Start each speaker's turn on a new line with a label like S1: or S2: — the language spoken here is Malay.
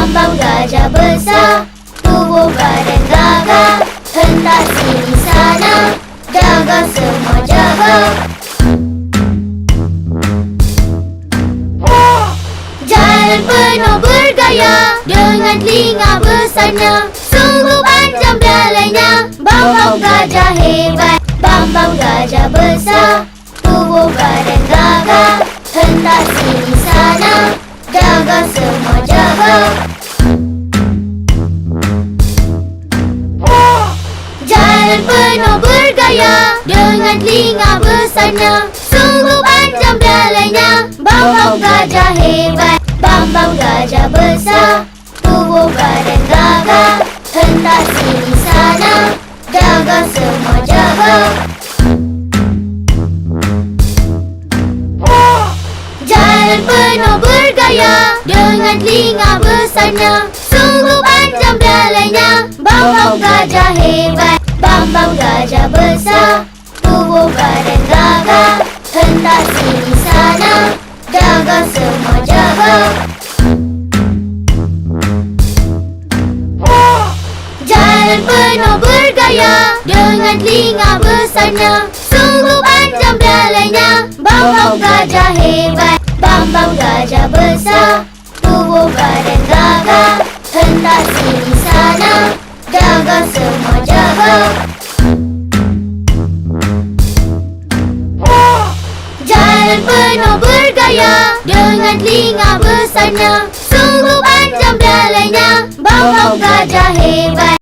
S1: Bambang gajah besar, tubuh badan gagah. Hentak sini sana, jaga semua jaga. Jalan penuh bergaya, dengan telinga besarnya. Sungguh panjang belalainya, Bambang gajah hebat. Bambang gajah besar, tubuh badan gagah. Hentak sini sana, jaga semua jaga. Jalan penuh bergaya, dengan telinga besarnya. Sungguh panjang belalainya, Bambang gajah hebat. Bambang gajah besar, tubuh badan gagah. Hentak sini sana, jaga semua jaga. Jalan penuh bergaya, dengan telinga besarnya. Sungguh panjang belalainya, Bambang gajah hebat. Bambang gajah besar, tubuh badan gagah. Hentak sini sana, jaga semua jaga. Jalan penuh bergaya, dengan telinga besarnya. Sungguh panjang belalainya, Bambang gajah hebat. Bambang gajah besar, tubuh badan gagah. Hentak sini sana, jaga semua jaga. Jalan penuh bergaya, dengan telinga besarnya. Sungguh panjang belalainya, Bambang gajah hebat.